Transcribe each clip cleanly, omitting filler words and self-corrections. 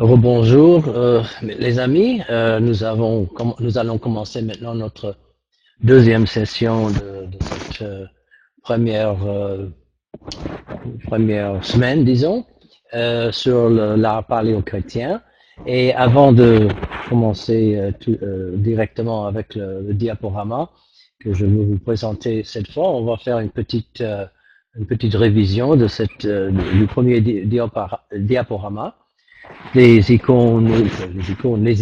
Rebonjour, les amis. Nous allons commencer maintenant notre deuxième session de cette première semaine, disons, sur l'art paléochrétien. Et avant de commencer directement avec le diaporama que je vais vous présenter cette fois, on va faire une petite révision de du premier diaporama. Les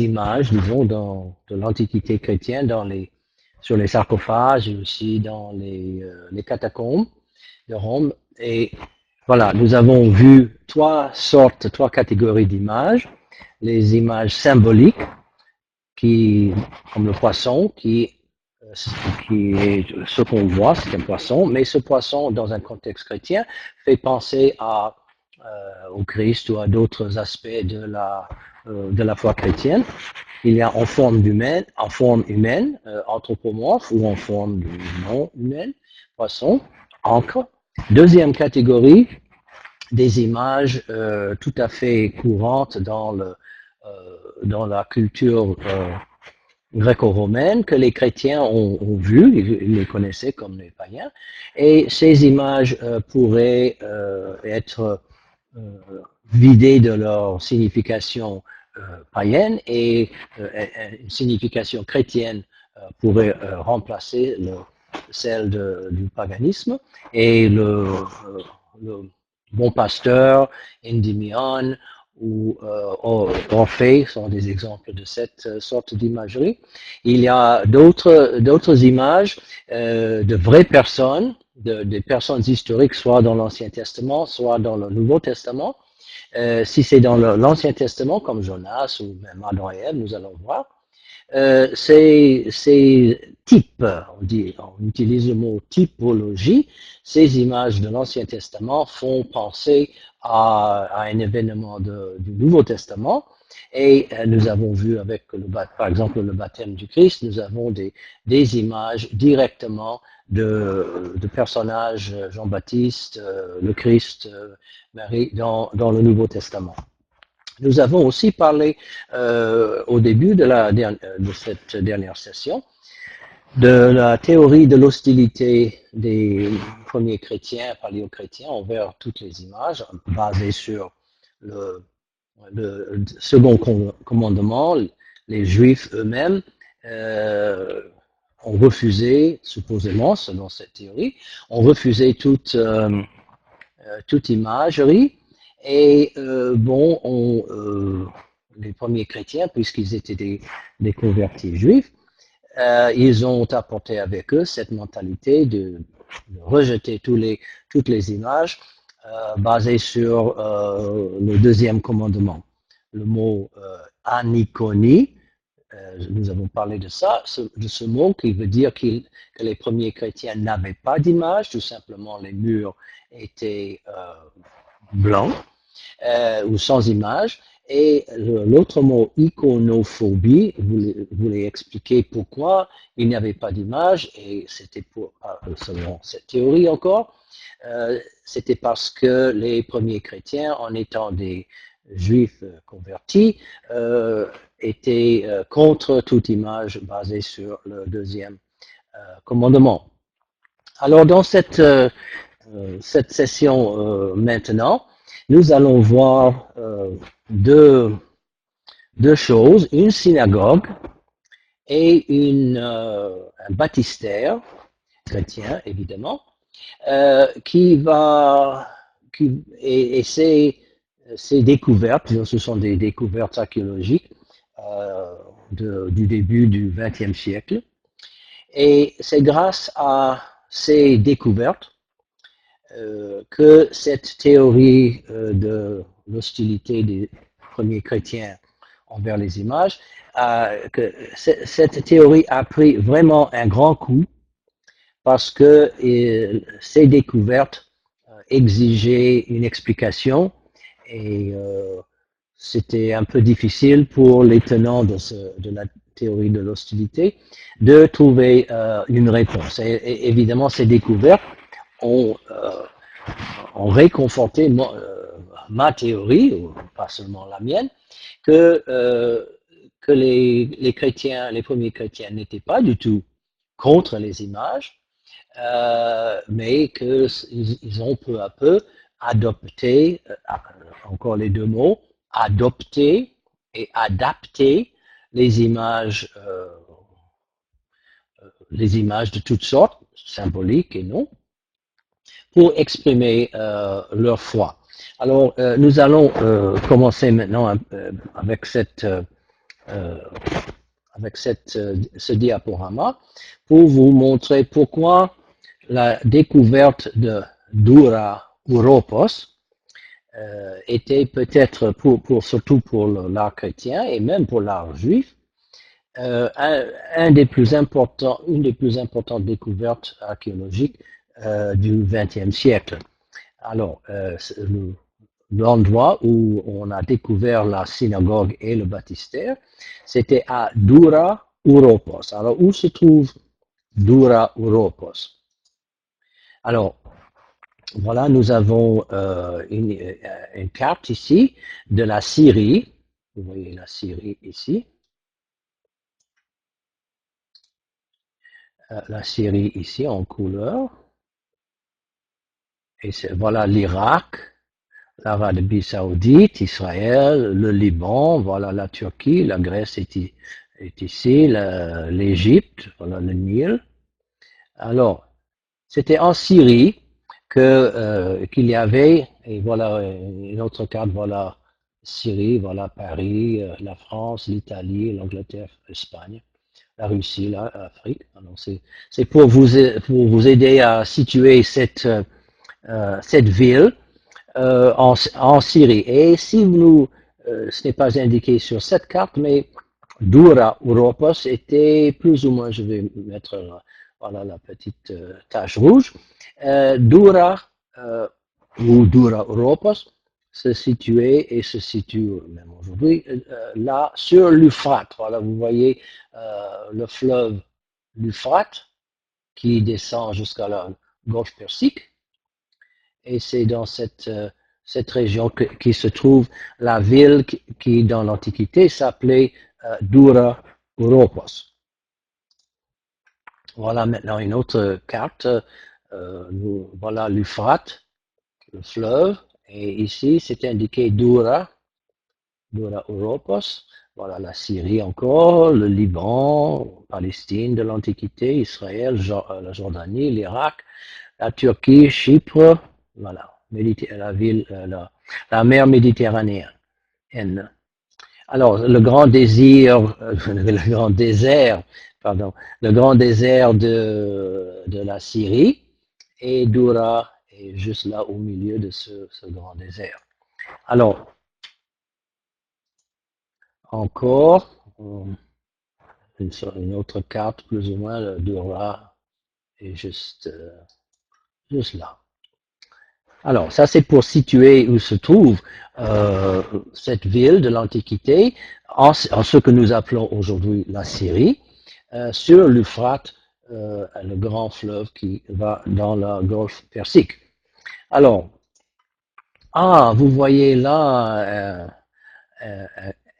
images, disons, de l'Antiquité chrétienne sur les sarcophages et aussi dans les catacombes de Rome. Et voilà, nous avons vu trois catégories d'images. Les images symboliques, comme le poisson, qui est ce qu'on voit, c'est un poisson, mais ce poisson, dans un contexte chrétien, fait penser au Christ ou à d'autres aspects de la foi chrétienne. Il y a en forme humaine, anthropomorphe, ou en forme non humaine, poisson, encre. Deuxième catégorie, des images tout à fait courantes dans la culture gréco-romaine que les chrétiens ont vues, ils les connaissaient comme les païens, et ces images pourraient être vidées de leur signification païenne et une signification chrétienne pourrait remplacer celle du paganisme. Et le bon pasteur, Endymion ou Orphée sont des exemples de cette sorte d'imagerie. Il y a d'autres images de vraies personnes, des personnes historiques, soit dans l'Ancien Testament, soit dans le Nouveau Testament. Si c'est dans l'Ancien Testament, comme Jonas ou même Adam et Ève, nous allons voir, ces types, on utilise le mot typologie, ces images de l'Ancien Testament font penser à un événement du Nouveau Testament. Et nous avons vu avec, par exemple, le baptême du Christ, nous avons des images directement de personnages, Jean-Baptiste, le Christ, Marie, dans le Nouveau Testament. Nous avons aussi parlé au début de cette dernière session de la théorie de l'hostilité des premiers chrétiens, paléochrétiens, envers toutes les images, basées sur le second commandement. Les Juifs eux-mêmes ont refusé, supposément, selon cette théorie, ont refusé toute imagerie. Et les premiers chrétiens, puisqu'ils étaient des convertis juifs, ils ont apporté avec eux cette mentalité de rejeter toutes les images basées sur le deuxième commandement. Le mot anikonie, nous avons parlé de ça, de ce mot qui veut dire que les premiers chrétiens n'avaient pas d'image, tout simplement les murs étaient blancs ou sans image. Et l'autre mot, iconophobie, voulait expliquer pourquoi il n'y avait pas d'image, et c'était selon cette théorie encore, c'était parce que les premiers chrétiens, en étant des juifs convertis, étaient contre toute image basée sur le deuxième commandement. Alors dans cette session maintenant, nous allons voir deux choses, une synagogue et un baptistère chrétien, évidemment, et ces découvertes, ce sont des découvertes archéologiques du début du XXe siècle, et c'est grâce à ces découvertes que cette théorie de l'hostilité des premiers chrétiens envers les images, que cette théorie a pris vraiment un grand coup parce que ces découvertes exigeaient une explication et c'était un peu difficile pour les tenants de la théorie de l'hostilité de trouver une réponse. Et évidemment, ces découvertes ont réconforté ma théorie, ou pas seulement la mienne, que les chrétiens, les premiers chrétiens n'étaient pas du tout contre les images, mais qu'ils ont peu à peu adopté, encore les deux mots, adopté et adapté les images de toutes sortes, symboliques et non, pour exprimer leur foi. Alors, nous allons commencer maintenant avec ce diaporama pour vous montrer pourquoi la découverte de Dura Europos était peut-être surtout pour l'art chrétien et même pour l'art juif, une des plus importantes découvertes archéologiques du XXe siècle. Alors, l'endroit où on a découvert la synagogue et le baptistère, c'était à Dura Europos. Alors, où se trouve Dura Europos? Alors, voilà, nous avons une carte ici de la Syrie. Vous voyez la Syrie ici. La Syrie ici en couleur. Et voilà l'Irak, l'Arabie Saoudite, Israël, le Liban, voilà la Turquie, la Grèce est ici, l'Égypte, voilà le Nil. Alors, c'était en Syrie qu'il y avait, et voilà une autre carte, voilà Syrie, voilà Paris, la France, l'Italie, l'Angleterre, l'Espagne, la Russie, l'Afrique. Alors c'est pour vous aider à situer cette ville en Syrie. Et si ce n'est pas indiqué sur cette carte, mais Dura Europos était plus ou moins, je vais mettre voilà la petite tache rouge, Dura ou Dura Europos se situait et se situe même aujourd'hui là sur l'Euphrate. Voilà, vous voyez le fleuve l'Euphrate qui descend jusqu'à la Golfe Persique. Et c'est dans cette région qui se trouve la ville qui dans l'Antiquité s'appelait Dura Europos. Voilà maintenant une autre carte. Voilà l'Euphrate, le fleuve, et ici c'est indiqué Dura Europos. Voilà la Syrie encore, le Liban, Palestine de l'Antiquité, Israël, la Jordanie, l'Irak, la Turquie, Chypre, voilà, la ville, la mer Méditerranéenne. Alors, le grand désert de la Syrie, et Dura est juste là au milieu de ce grand désert. Alors, encore, une autre carte, plus ou moins, Dura est juste là. Alors, ça c'est pour situer où se trouve cette ville de l'Antiquité, en ce que nous appelons aujourd'hui la Syrie, sur l'Euphrate, le grand fleuve qui va dans la Golfe Persique. Alors, vous voyez là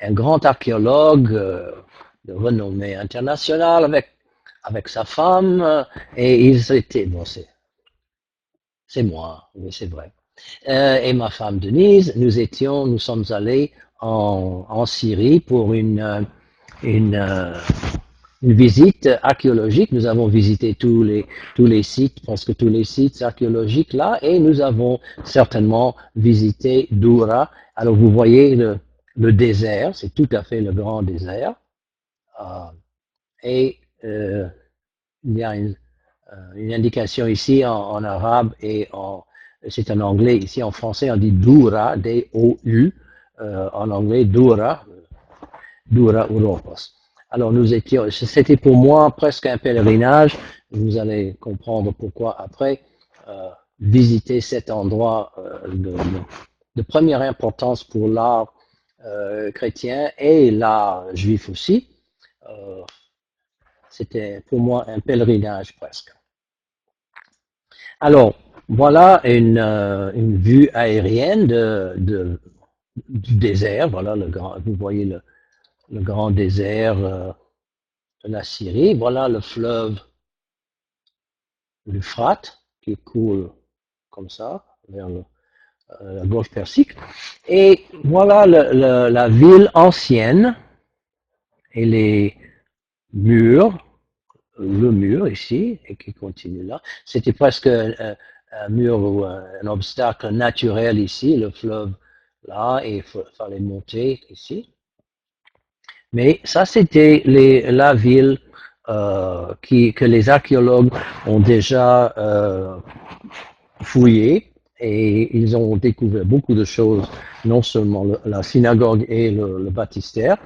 un grand archéologue de renommée internationale avec sa femme, et ils étaient, bon, c'est moi, oui, c'est vrai. Et ma femme Denise, nous sommes allés en Syrie pour une visite archéologique. Nous avons visité tous les sites, presque tous les sites archéologiques là, et nous avons certainement visité Dura. Alors vous voyez le désert, c'est tout à fait le grand désert. Et il y a une indication ici en arabe et c'est en anglais. Ici en français, on dit Dura, D-O-U. En anglais, Dura Europos. Alors c'était pour moi presque un pèlerinage. Vous allez comprendre pourquoi après. Visiter cet endroit de première importance pour l'art chrétien et l'art juif aussi. C'était pour moi un pèlerinage presque. Alors, Voilà une vue aérienne du désert. Voilà vous voyez le grand désert de la Syrie. Voilà le fleuve l'Euphrate qui coule comme ça vers la Golfe Persique. Et voilà la ville ancienne et les murs, le mur ici, et qui continue là. C'était presque un mur ou un obstacle naturel ici, le fleuve là, et il fallait monter ici. Mais ça, c'était la ville que les archéologues ont déjà fouillé et ils ont découvert beaucoup de choses, non seulement la synagogue et le baptistère,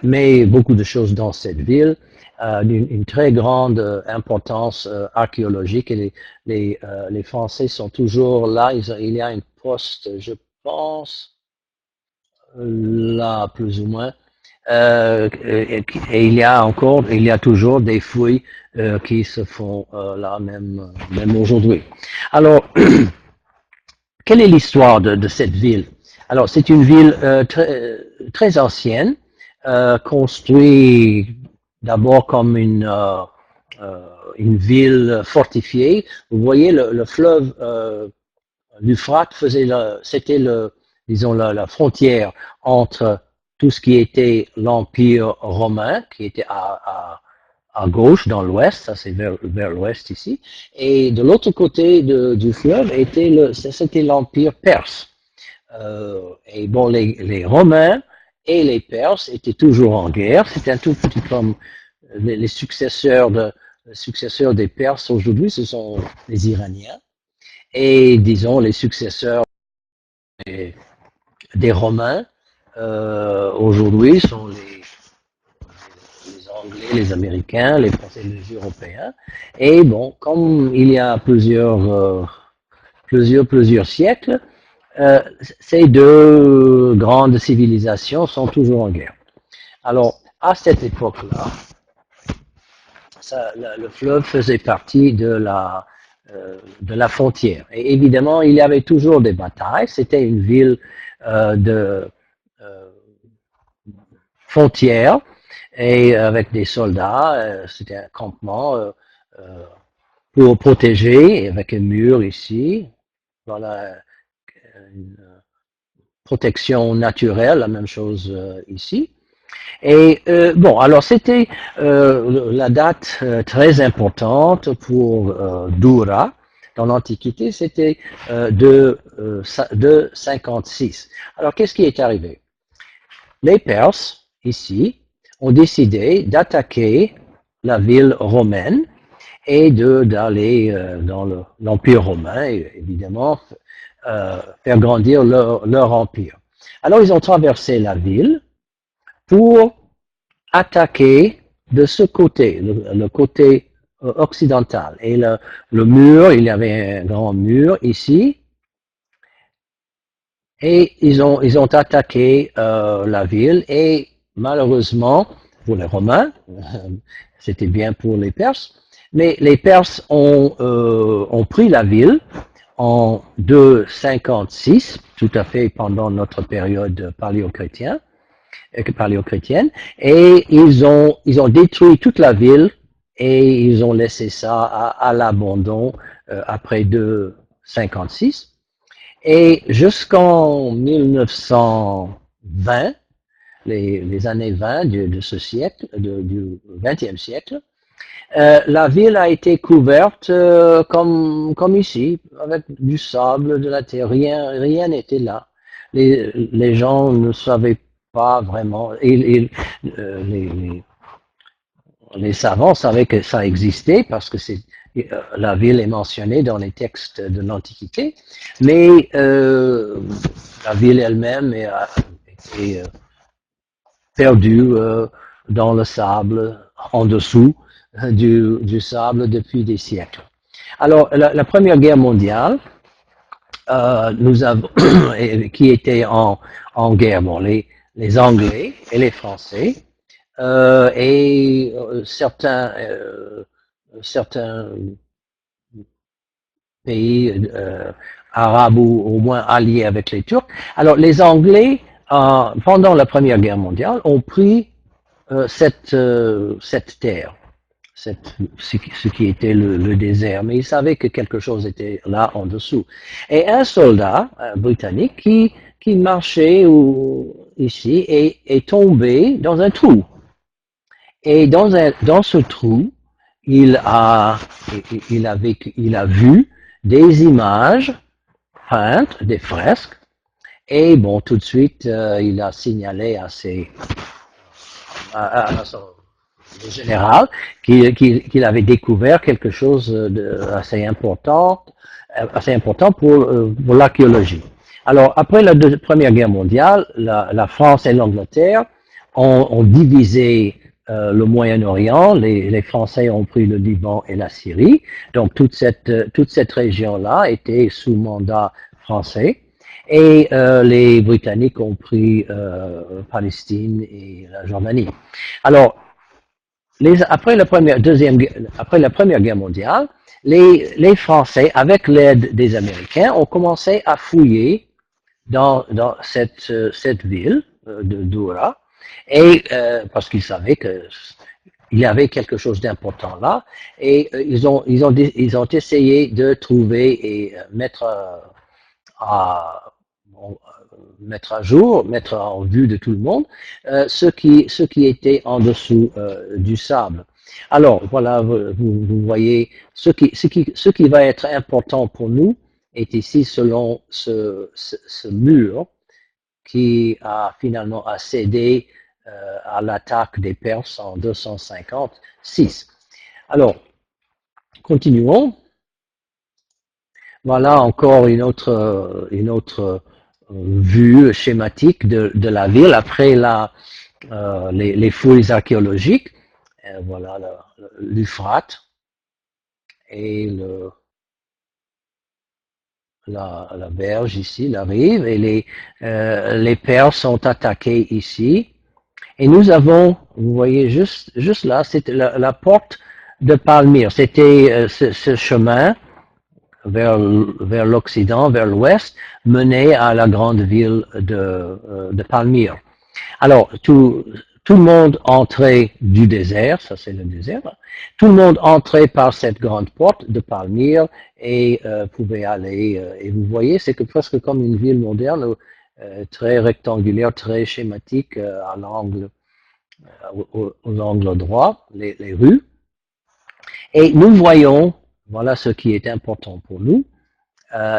mais beaucoup de choses dans cette ville, d'une très grande importance archéologique. Et les Français sont toujours là. Il y a une poste, je pense, là plus ou moins. Et il y a toujours des fouilles qui se font là même aujourd'hui. Alors, quelle est l'histoire de cette ville? Alors, c'est une ville très ancienne, construite d'abord comme une ville fortifiée. Vous voyez, le fleuve l'Euphrate c'était disons la frontière entre tout ce qui était l'Empire romain, qui était à gauche dans l'ouest, ça c'est vers l'ouest ici, et de l'autre côté du fleuve c'était l'Empire perse. Et bon, les Romains et les Perses étaient toujours en guerre. C'était un tout petit comme les successeurs des Perses aujourd'hui, ce sont les Iraniens. Et disons les successeurs des Romains aujourd'hui sont les Anglais, les Américains, les Français, les Européens. Et bon, comme il y a plusieurs siècles, ces deux grandes civilisations sont toujours en guerre. Alors, à cette époque-là, le fleuve faisait partie de la frontière. Et évidemment, il y avait toujours des batailles. C'était une ville de frontière et avec des soldats. C'était un campement pour protéger, avec un mur ici. Voilà une protection naturelle, la même chose ici. Et bon, alors c'était la date très importante pour Doura dans l'Antiquité, c'était de 56. Alors qu'est-ce qui est arrivé? Les Perses, ici, ont décidé d'attaquer la ville romaine et d'aller dans l'Empire romain, et évidemment, faire grandir leur empire. Alors ils ont traversé la ville pour attaquer de ce côté, le côté occidental. Et le mur, il y avait un grand mur ici, et ils ont attaqué la ville, et malheureusement, pour les Romains, c'était bien pour les Perses, mais les Perses ont pris la ville en 256, tout à fait pendant notre période paléochrétienne, et ils ont détruit toute la ville et ils ont laissé ça à l'abandon après 256. Et jusqu'en 1920, les années 20 de ce siècle, du XXe siècle, la ville a été couverte comme ici, avec du sable, de la terre. Rien n'était là. Les gens ne savaient pas vraiment. Et les savants savaient que ça existait parce que la ville est mentionnée dans les textes de l'Antiquité, mais la ville elle-même a été perdue dans le sable, en dessous du sable depuis des siècles. Alors, la Première Guerre mondiale, nous avons, qui était en guerre, bon, les Anglais et les Français, et certains pays arabes ou au moins alliés avec les Turcs. Alors les Anglais, pendant la Première Guerre mondiale, ont pris cette terre, ce qui était le désert, mais ils savaient que quelque chose était là en dessous. Et un soldat britannique qui marchait ici est tombé dans un trou. Et dans ce trou, il a vu des images peintes, des fresques, et bon, tout de suite, il a signalé à son général qu'il avait découvert quelque chose d'assez important pour l'archéologie. Alors, après la Première Guerre mondiale, la France et l'Angleterre ont divisé le Moyen-Orient. Les Français ont pris le Liban et la Syrie. Donc, toute cette région-là était sous mandat français. Et les Britanniques ont pris Palestine et la Jordanie. Alors, après la Première Guerre mondiale, les Français, avec l'aide des Américains, ont commencé à fouiller dans cette ville de Doura, et parce qu'ils savaient que il y avait quelque chose d'important là, et ils ont essayé de trouver et mettre à jour, mettre en vue de tout le monde, ce qui était en dessous du sable. Alors, voilà, vous voyez, ce qui va être important pour nous est ici selon ce mur qui a finalement cédé à l'attaque des Perses en 256. Alors, continuons. Voilà encore une autre vue schématique de la ville après les fouilles archéologiques. Voilà l'Euphrate et la berge ici, la rive, et les Perses ont attaqué ici. Et nous avons, vous voyez juste là, c'était la porte de Palmyre. C'était ce chemin vers l'Occident, vers l'Ouest, menait à la grande ville de Palmyre. Alors, tout le monde entrait du désert, ça c'est le désert, tout le monde entrait par cette grande porte de Palmyre et pouvait aller, et vous voyez, c'est presque comme une ville moderne, très rectangulaire, très schématique, à l'angle, aux angles droits, les rues. Et nous voyons, voilà ce qui est important pour nous,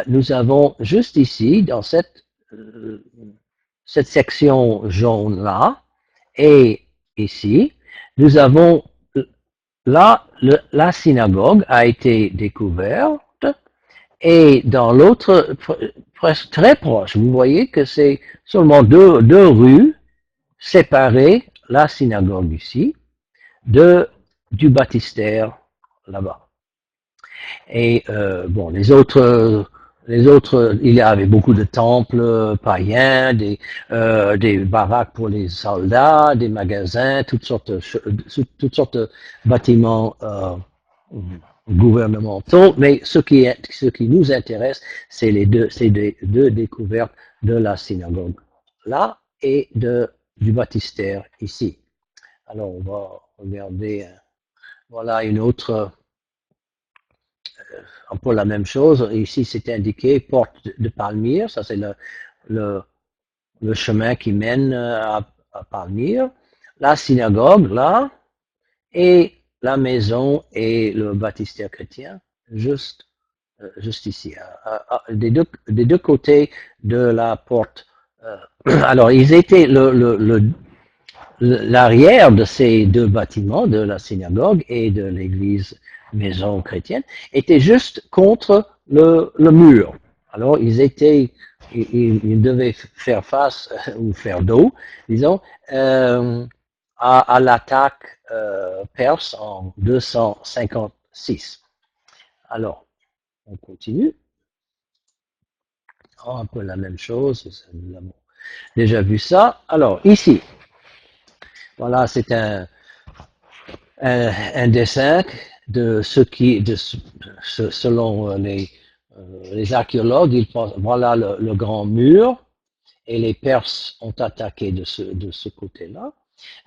nous avons juste ici, dans cette section jaune-là, et ici, nous avons là, la synagogue a été découverte, et dans l'autre, presque très proche, vous voyez que c'est seulement deux rues séparées, la synagogue ici, du baptistère là-bas. Et bon, les autres, il y avait beaucoup de temples païens, des baraques pour les soldats, des magasins, toutes sortes de bâtiments gouvernementaux. Mais ce qui nous intéresse, c'est les deux découvertes de la synagogue là et du baptistère ici. Alors on va regarder, voilà une autre. Un peu la même chose. Ici, c'est indiqué porte de Palmyre. Ça, c'est le chemin qui mène à Palmyre. La synagogue, là, et la maison et le baptistère chrétien, juste ici, des deux côtés de la porte. Alors, ils étaient l'arrière de ces deux bâtiments, de la synagogue et de l'église maison chrétienne, était juste contre le mur. Alors, ils devaient faire face, ou faire dos, disons, à l'attaque perse en 256. Alors, on continue. Oh, un peu la même chose, nous avons déjà vu ça. Alors, ici, voilà, c'est un dessin de selon les archéologues, ils pensent, voilà le grand mur, et les Perses ont attaqué de ce côté-là.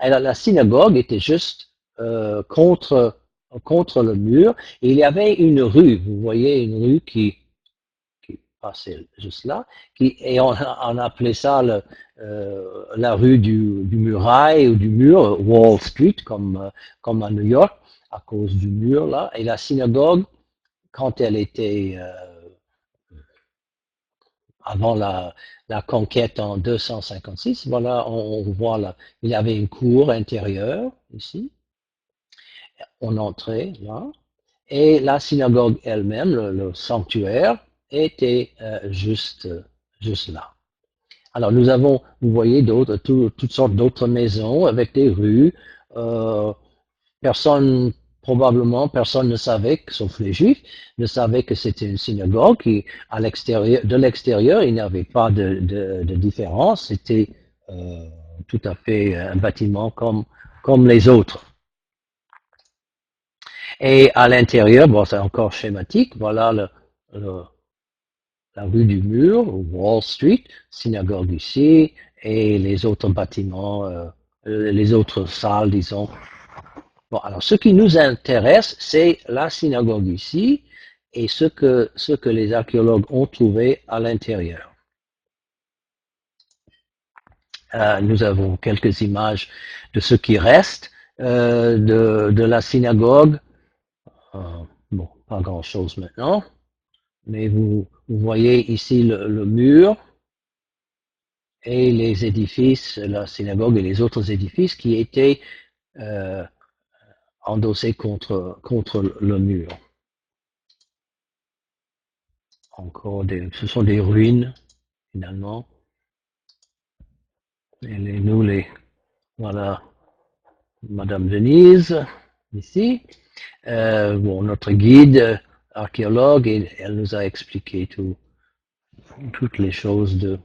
Et la synagogue était juste contre le mur. Et il y avait une rue, vous voyez une rue qui passait juste là, et on appelait ça la rue du muraille ou du mur, Wall Street, comme à New York, à cause du mur là. Et la synagogue, quand elle était avant la conquête en 256, voilà, on voit là, il y avait une cour intérieure ici, on entrait là, et la synagogue elle-même, le sanctuaire, était juste là. Alors nous avons, vous voyez, toutes sortes d'autres maisons avec des rues. Euh, Probablement personne ne savait, sauf les Juifs, ne savait que c'était une synagogue qui, de l'extérieur, il n'y avait pas de différence. C'était tout à fait un bâtiment comme les autres. Et à l'intérieur, bon, c'est encore schématique. Voilà la rue du mur, Wall Street, synagogue ici, et les autres bâtiments, les autres salles, disons. Bon, alors ce qui nous intéresse, c'est la synagogue ici et ce que les archéologues ont trouvé à l'intérieur. Nous avons quelques images de ce qui reste de la synagogue. Bon, pas grand-chose maintenant, mais vous voyez ici le mur et les édifices, la synagogue et les autres édifices qui étaient endossés contre le mur. Encore ce sont des ruines finalement. Et voilà, Madame Denise ici. Bon, notre guide archéologue, elle nous a expliqué toutes les choses de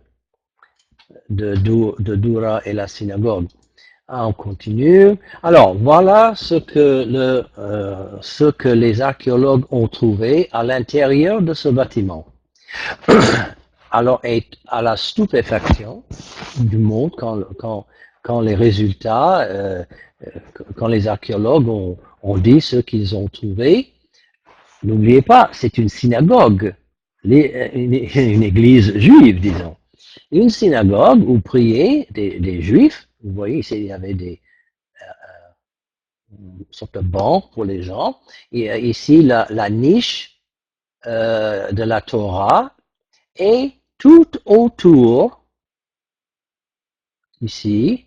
Dura et la synagogue. On continue. Alors, voilà ce que les archéologues ont trouvé à l'intérieur de ce bâtiment. Alors, et à la stupéfaction du monde quand les résultats, quand les archéologues ont dit ce qu'ils ont trouvé, n'oubliez pas, c'est une synagogue, une église juive, disons. Une synagogue où priaient des juifs. Vous voyez, ici, il y avait une sorte de banc pour les gens. Et ici, la niche de la Torah. Et tout autour, ici,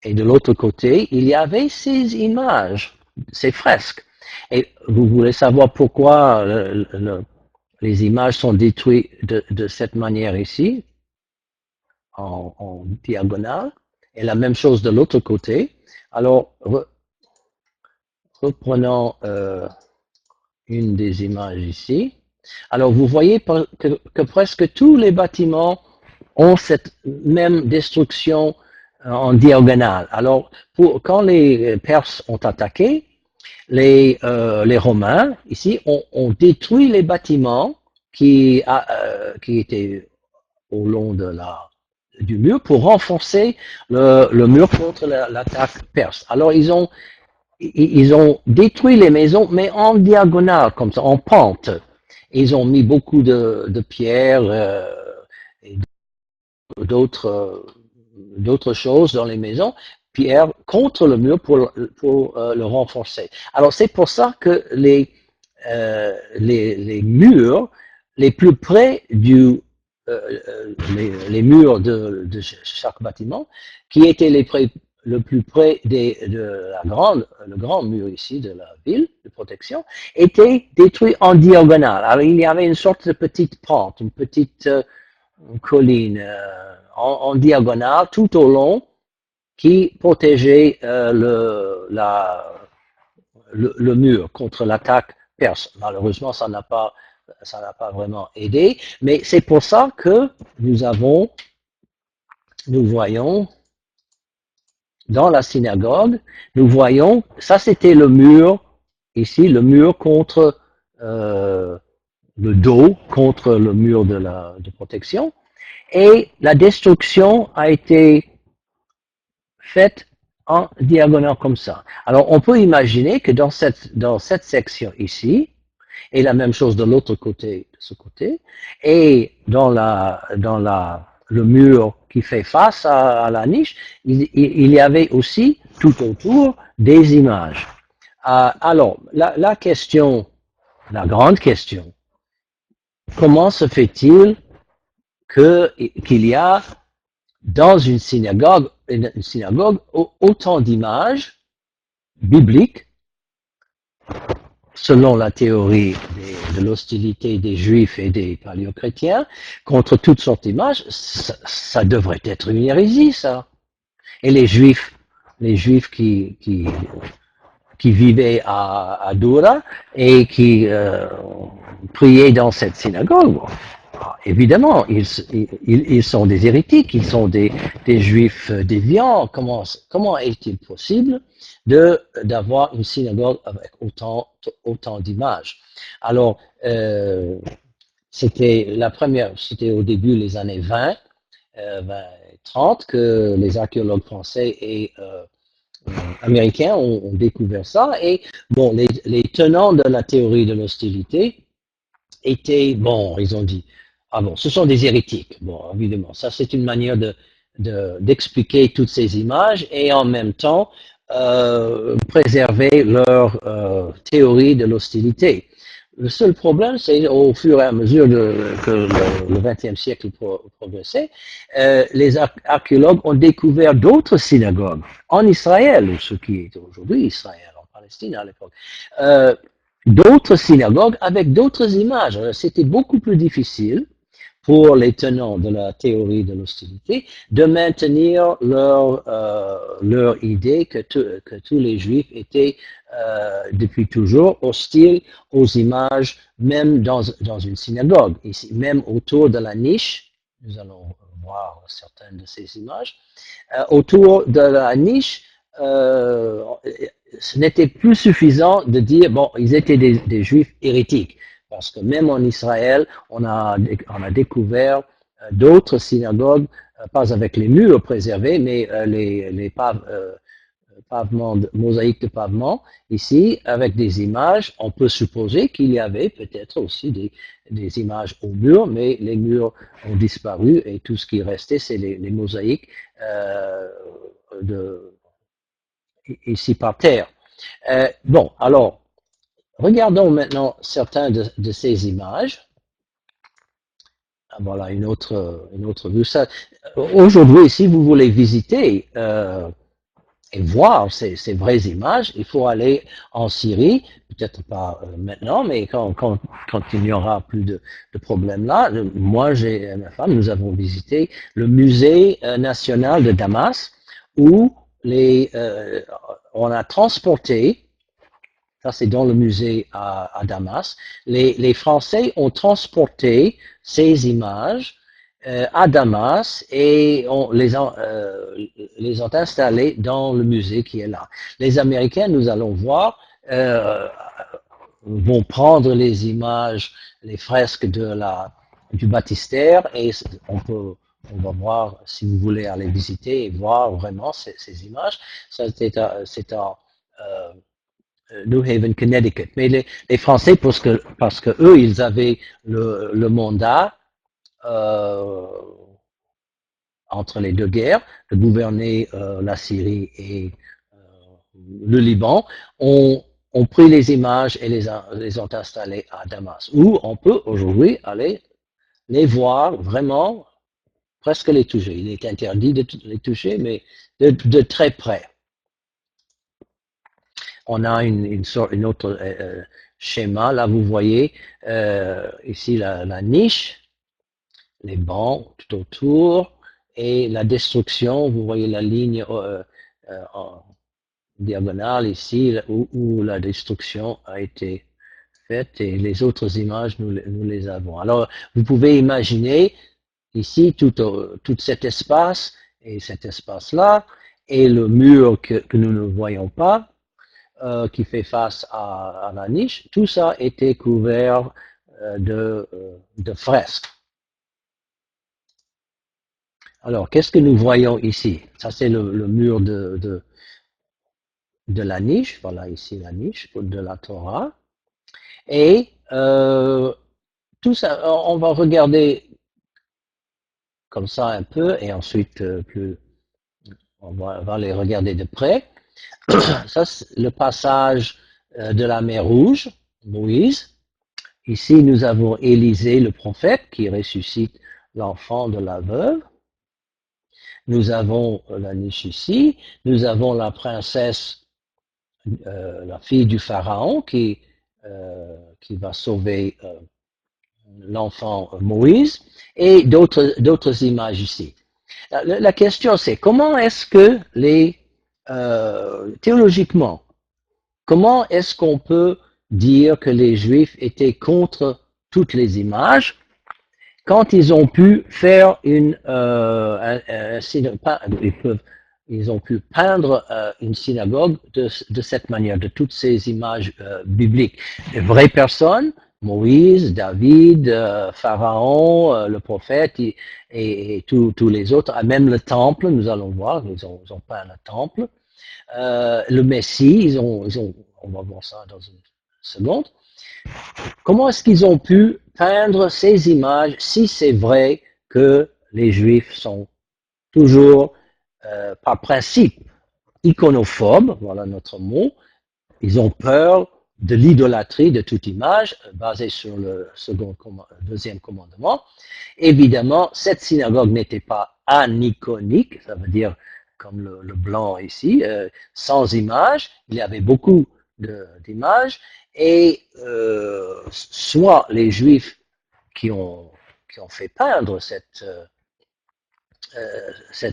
et de l'autre côté, il y avait ces images, ces fresques. Et vous voulez savoir pourquoi les images sont détruites de cette manière ici, en diagonale, et la même chose de l'autre côté. Alors, reprenons une des images ici. Alors, vous voyez que presque tous les bâtiments ont cette même destruction en diagonale. Alors, quand les Perses ont attaqué, les Romains, ici, ont détruit les bâtiments qui étaient au long du mur pour renforcer le mur contre l'attaque perse. Alors, ils ont détruit les maisons, mais en diagonale, comme ça, en pente. Ils ont mis beaucoup de pierres et d'autres choses dans les maisons, pierres contre le mur pour le renforcer. Alors c'est pour ça que les murs les plus près les murs de chaque bâtiment, qui étaient le plus près le grand mur ici de la ville de protection, étaient détruits en diagonale. Alors il y avait une sorte de petite pente, une petite colline en diagonale tout au long qui protégeait le mur contre l'attaque perse. Malheureusement, ça n'a pas vraiment aidé, mais c'est pour ça que nous voyons dans la synagogue, nous voyons, ça c'était le mur, ici, le mur contre le dos contre le mur de protection, et la destruction a été faite en diagonale comme ça. Alors, on peut imaginer que dans cette section ici, et la même chose de l'autre côté, de ce côté, et dans le mur qui fait face à la niche, il y avait aussi tout autour des images. Alors, la question, la grande question, comment se fait-il qu'il y a dans une synagogue autant d'images bibliques, selon la théorie de l'hostilité des Juifs et des paléochrétiens, contre toutes sortes d'images? Ça devrait être une hérésie, ça. Et les Juifs qui vivaient à Doura et qui priaient dans cette synagogue, évidemment, ils sont des hérétiques, ils sont des Juifs déviants. Comment est-il possible d'avoir une synagogue avec autant d'images? Alors, c'était au début des années 20, 30, que les archéologues français et américains ont découvert ça. Et bon, les tenants de la théorie de l'hostilité étaient, bon, ils ont dit, ah bon, ce sont des hérétiques. Bon, évidemment, ça c'est une manière d'expliquer toutes ces images et en même temps préserver leur théorie de l'hostilité. Le seul problème, c'est au fur et à mesure que le XXe siècle progressait, les archéologues ont découvert d'autres synagogues en Israël, ou ce qui est aujourd'hui Israël, en Palestine à l'époque, d'autres synagogues avec d'autres images. C'était beaucoup plus difficile pour les tenants de la théorie de l'hostilité de maintenir leur idée que tous les Juifs étaient depuis toujours hostiles aux images, même dans une synagogue. Ici, même autour de la niche, nous allons voir certaines de ces images, autour de la niche, ce n'était plus suffisant de dire, bon, ils étaient des Juifs hérétiques. Parce que même en Israël, on a découvert d'autres synagogues, pas avec les murs préservés, mais les pavements, mosaïques de pavement, ici, avec des images. On peut supposer qu'il y avait peut-être aussi des images au mur, mais les murs ont disparu et tout ce qui restait, c'est les mosaïques ici par terre. Bon, alors, regardons maintenant certaines de ces images. Voilà une autre vue. Aujourd'hui, si vous voulez visiter et voir ces vraies images, il faut aller en Syrie, peut-être pas maintenant, mais quand il n'y aura plus de problème là. Moi et ma femme, nous avons visité le musée national de Damas, où on a transporté. Ça, c'est dans le musée à Damas. Les Français ont transporté ces images à Damas et les ont installées dans le musée qui est là. Les Américains, nous allons voir, vont prendre les images, les fresques du baptistère et on va voir, si vous voulez aller visiter et voir vraiment ces images. Ça, c'est New Haven, Connecticut. Mais les Français, parce que eux, ils avaient le mandat entre les deux guerres de gouverner la Syrie et le Liban, ont pris les images et les ont installées à Damas, où on peut aujourd'hui aller les voir vraiment, presque les toucher. Il est interdit de les toucher, mais de très près. On a une autre schéma. Là, vous voyez ici la niche, les bancs tout autour, et la destruction. Vous voyez la ligne en diagonale ici, où la destruction a été faite, et les autres images, nous les avons. Alors, vous pouvez imaginer ici tout cet espace, et cet espace-là, et le mur que nous ne voyons pas, qui fait face à la niche, tout ça était couvert de fresques. Alors, qu'est-ce que nous voyons ici? Ça, c'est le mur de la niche. Voilà ici la niche de la Torah. Et tout ça, on va regarder comme ça un peu et ensuite on va les regarder de près. Ça, c'est le passage de la mer Rouge, Moïse. Ici, nous avons Élisée, le prophète, qui ressuscite l'enfant de la veuve. Nous avons la niche ici. Nous avons la princesse, la fille du pharaon, qui va sauver l'enfant Moïse, et d'autres images ici. La question, c'est comment est-ce que théologiquement, comment est-ce qu'on peut dire que les Juifs étaient contre toutes les images quand ils ont pu faire ils ont pu peindre une synagogue de cette manière, de toutes ces images bibliques. De vraies personnes, Moïse, David, Pharaon, le prophète et tous les autres, même le temple, nous allons voir, ils ont peint le temple. Le Messie, on va voir ça dans une seconde. Comment est-ce qu'ils ont pu peindre ces images si c'est vrai que les Juifs sont toujours, par principe, iconophobes, voilà notre mot, ils ont peur de l'idolâtrie de toute image basée sur le deuxième commandement. Évidemment, cette synagogue n'était pas aniconique, ça veut dire comme le blanc ici, sans image. Il y avait beaucoup d'images et soit les Juifs qui ont fait peindre cette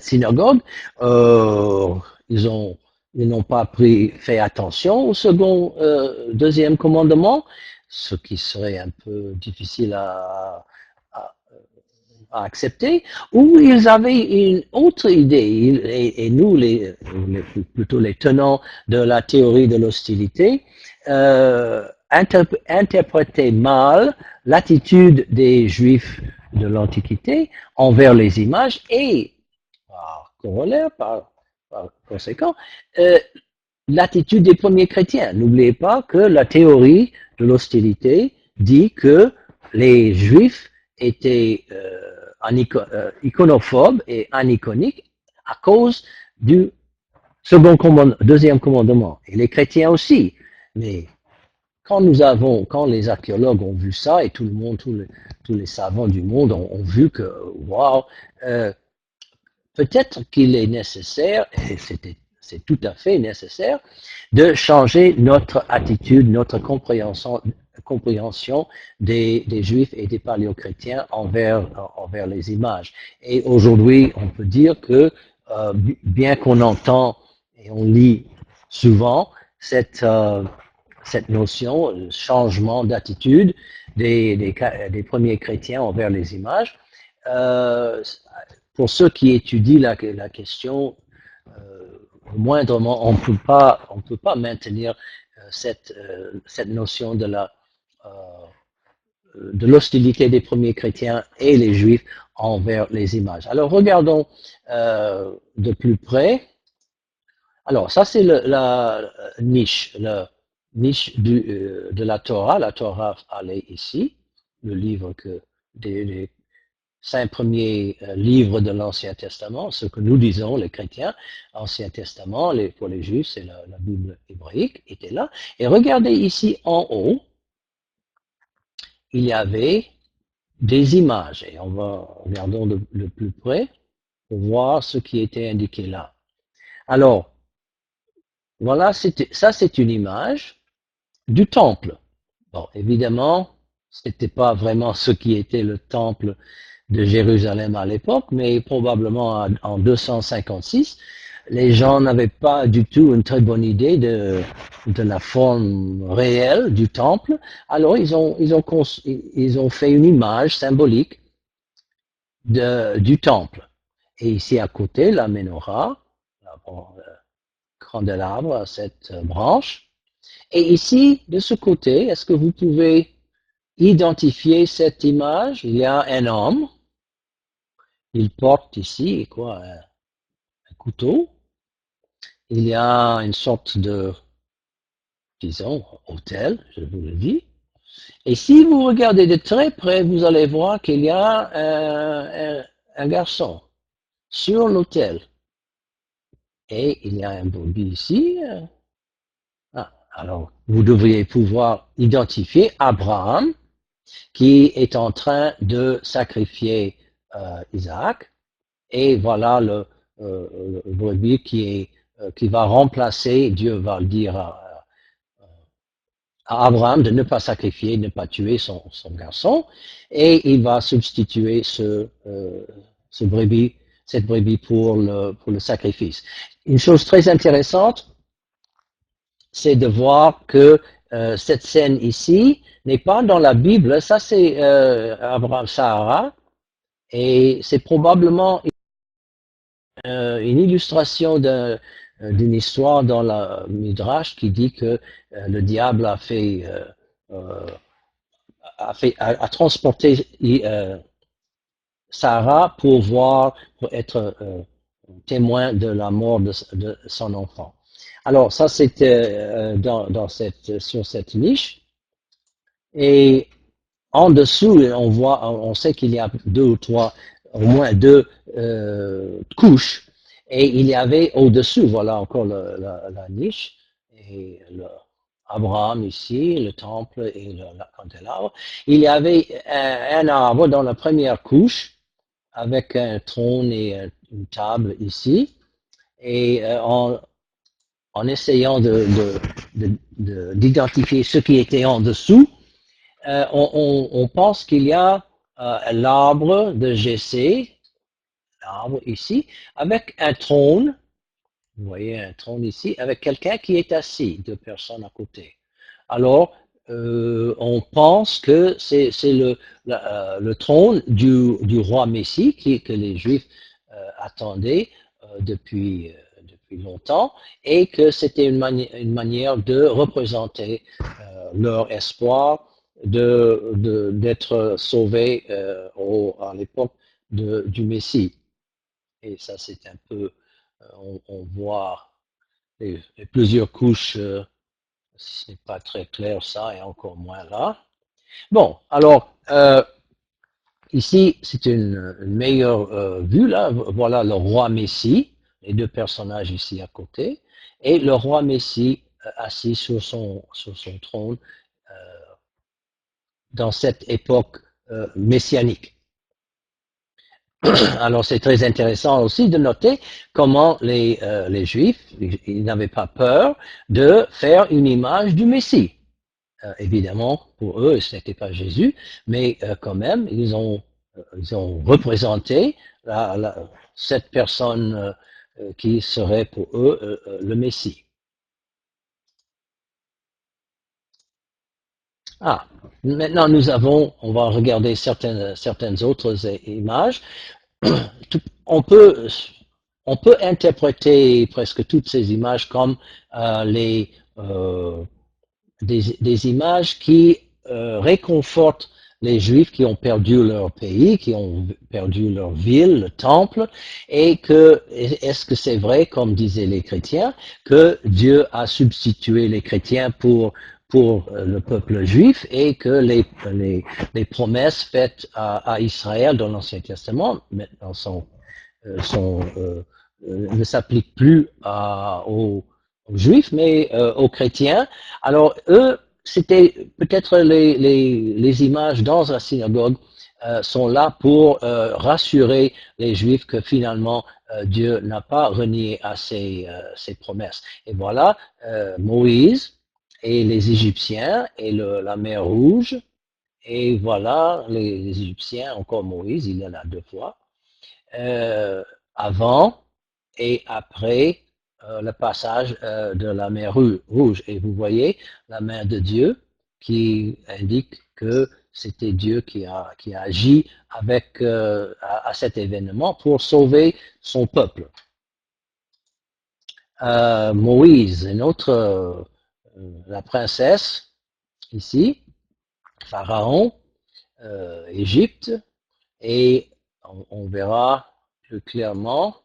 synagogue, ils n'ont pas fait attention au deuxième commandement, ce qui serait un peu difficile à accepter, ou ils avaient une autre idée, et nous, plutôt les tenants de la théorie de l'hostilité, interprétaient mal l'attitude des Juifs de l'Antiquité envers les images et, par corollaire, par conséquent, l'attitude des premiers chrétiens. N'oubliez pas que la théorie de l'hostilité dit que les Juifs étaient iconophobes et aniconiques à cause du deuxième commandement. Et les chrétiens aussi. Mais quand les archéologues ont vu ça, et tout le monde, tous les savants du monde ont vu que, waouh, peut-être qu'il est nécessaire, et c'est tout à fait nécessaire, de changer notre attitude, notre compréhension des Juifs et des paléochrétiens envers les images. Et aujourd'hui, on peut dire que, bien qu'on entend et on lit souvent cette notion, le changement d'attitude des premiers chrétiens envers les images, pour ceux qui étudient la question, moindrement, on peut pas maintenir cette notion de l'hostilité des premiers chrétiens et les Juifs envers les images. Alors regardons de plus près. Alors ça c'est la niche de la Torah. La Torah elle est ici, le livre des 5 premiers livres de l'Ancien Testament, ce que nous disons, les chrétiens, Ancien Testament, pour les Juifs, c'est la Bible hébraïque, était là. Et regardez ici en haut, il y avait des images, et regardons de plus près pour voir ce qui était indiqué là. Alors, voilà, ça c'est une image du temple. Bon, évidemment, c'était pas vraiment ce qui était le temple de Jérusalem à l'époque, mais probablement en 256, les gens n'avaient pas du tout une très bonne idée de la forme réelle du temple. Alors ils ont fait une image symbolique du temple. Et ici à côté, la menorah, le candélabre à cette branche. Et ici, de ce côté, est-ce que vous pouvez identifier cette image. Il y a un homme, il porte ici quoi, un couteau. Il y a une sorte de, disons, autel, je vous le dis. Et si vous regardez de très près, vous allez voir qu'il y a un garçon sur l'autel. Et il y a un brebis ici. Alors, vous devriez pouvoir identifier Abraham qui est en train de sacrifier Isaac. Et voilà le brebis qui va remplacer, Dieu va le dire à Abraham de ne pas sacrifier, de ne pas tuer son garçon, et il va substituer cette brebis pour le sacrifice. Une chose très intéressante, c'est de voir que cette scène ici n'est pas dans la Bible. Ça, c'est Abraham Sarah, et c'est probablement une illustration d'une histoire dans la Midrash qui dit que le diable a transporté Sarah pour être témoin de la mort de son enfant. Alors ça c'était sur cette niche, et en dessous on sait qu'il y a au moins deux couches, et il y avait au-dessus, voilà encore la niche, et Abraham ici, le temple et le candélabre. Il y avait un arbre dans la première couche avec un trône et une table ici, et en essayant d'identifier ce qui était en dessous, on pense qu'il y a l'arbre de Jessé, l'arbre ici, avec un trône. Vous voyez un trône ici, avec quelqu'un qui est assis, deux personnes à côté. Alors, on pense que c'est le trône du roi Messie que les Juifs attendaient depuis longtemps, et que c'était une manière de représenter leur espoir d'être sauvés à l'époque du Messie. Et ça, c'est un peu, on voit les plusieurs couches, ce n'est pas très clair ça, et encore moins là. Bon, alors, ici, c'est une meilleure vue, là. Voilà le roi Messie, les deux personnages ici à côté, et le roi Messie assis sur son trône dans cette époque messianique. Alors c'est très intéressant aussi de noter comment les Juifs, ils n'avaient pas peur de faire une image du Messie. Évidemment, pour eux, ce n'était pas Jésus, mais quand même, ils ont représenté cette personne qui serait pour eux le Messie. Ah, maintenant on va regarder certaines autres images. On peut, on peut interpréter presque toutes ces images comme des images qui réconfortent les Juifs qui ont perdu leur pays, qui ont perdu leur ville, le temple, et est-ce que c'est vrai, comme disaient les chrétiens, que Dieu a substitué les chrétiens pour le peuple juif, et que les promesses faites à Israël dans l'Ancien Testament maintenant ne s'appliquent plus aux Juifs, mais aux chrétiens. Alors eux, c'était peut-être les images dans la synagogue sont là pour rassurer les Juifs que finalement Dieu n'a pas renié à ses promesses. Et voilà Moïse et les Égyptiens et la mer Rouge. Et voilà les Égyptiens, encore Moïse, il y en a deux fois. Avant et après le passage de la mer Rouge. Et vous voyez la main de Dieu qui indique que c'était Dieu qui a agi à cet événement pour sauver son peuple. Moïse, une autre, la princesse, ici, Pharaon, Égypte, et on verra plus clairement,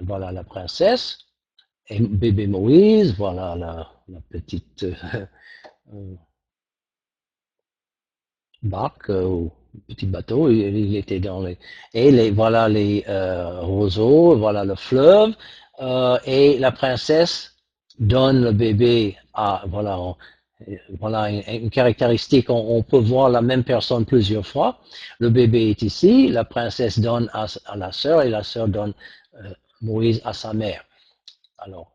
voilà la princesse, et bébé Moïse, voilà la petite barque ou petit bateau, il était dans les et voilà les roseaux, voilà le fleuve, et la princesse donne le bébé à voilà une caractéristique, on peut voir la même personne plusieurs fois. Le bébé est ici, la princesse donne à la sœur et la sœur donne Moïse à sa mère. Alors,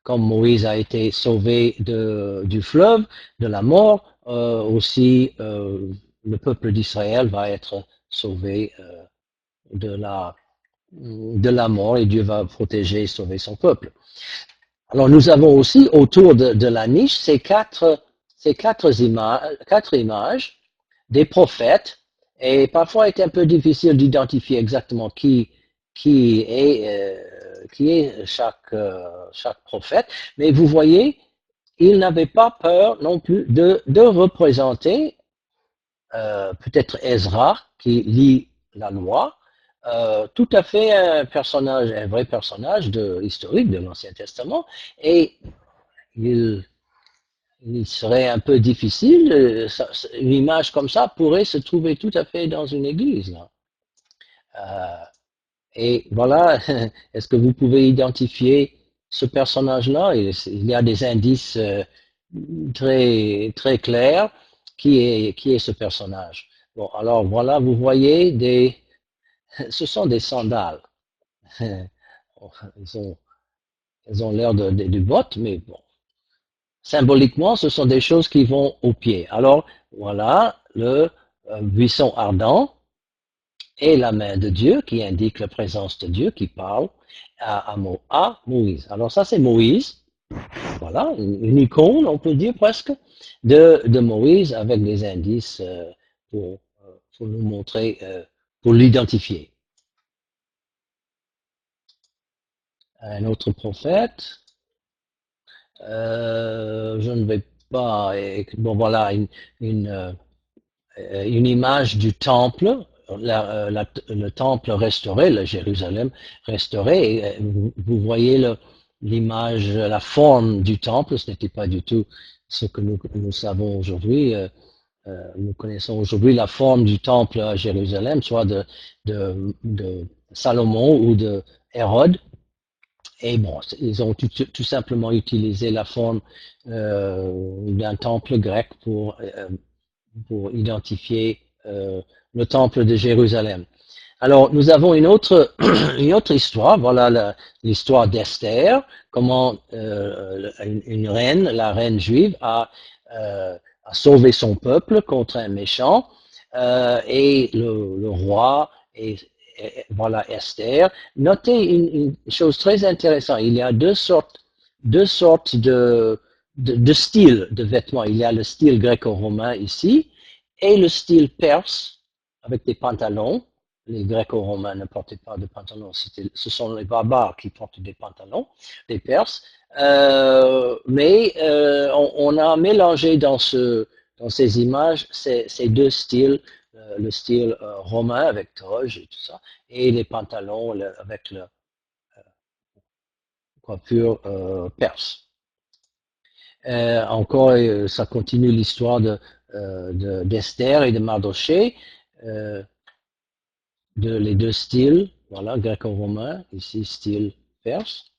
comme Moïse a été sauvé du fleuve, de la mort, aussi le peuple d'Israël va être sauvé de la mort et Dieu va protéger et sauver son peuple. Alors nous avons aussi autour de la niche quatre images des prophètes, et parfois il est un peu difficile d'identifier exactement qui est chaque prophète, mais vous voyez, il n'avait pas peur non plus de représenter peut-être Ezra qui lit la loi, tout à fait un vrai personnage historique de l'Ancien Testament, et il, il serait un peu difficile, une image comme ça pourrait se trouver tout à fait dans une église. Là. Et voilà, est-ce que vous pouvez identifier ce personnage-là? Il y a des indices très, très clairs qui est ce personnage. Bon, alors voilà, vous voyez ce sont des sandales. Ils ont, ils ont l'air de bottes, mais bon, symboliquement, ce sont des choses qui vont aux pieds. Alors voilà le buisson ardent et la main de Dieu qui indique la présence de Dieu qui parle à Moïse. Alors ça c'est Moïse, voilà, une icône, on peut dire presque, de Moïse avec des indices pour nous montrer, pour l'identifier. Un autre prophète, je ne vais pas, bon voilà, une image du temple, le temple restauré, le Jérusalem restauré. Et vous voyez l'image, la forme du temple, ce n'était pas du tout ce que nous savons aujourd'hui. Nous connaissons aujourd'hui la forme du temple à Jérusalem, soit de Salomon ou de Hérode. Et bon, ils ont tout simplement utilisé la forme d'un temple grec pour identifier le temple de Jérusalem. Alors, nous avons une autre, une autre histoire, voilà l'histoire d'Esther, comment une reine, la reine juive, a sauvé son peuple contre un méchant, et le roi, voilà Esther. Notez une chose très intéressante, il y a deux sortes de styles de vêtements. Il y a le style gréco-romain ici, et le style perse, avec des pantalons. Les Gréco-romains ne portaient pas de pantalons, ce sont les barbares qui portent des pantalons, des Perses. Mais on a mélangé dans ces images ces deux styles, le style romain avec toge et tout ça, et les pantalons avec la coiffure perse. Encore, ça continue l'histoire d'Esther et de Mardoché. Les deux styles, voilà, gréco-romain, ici style perse.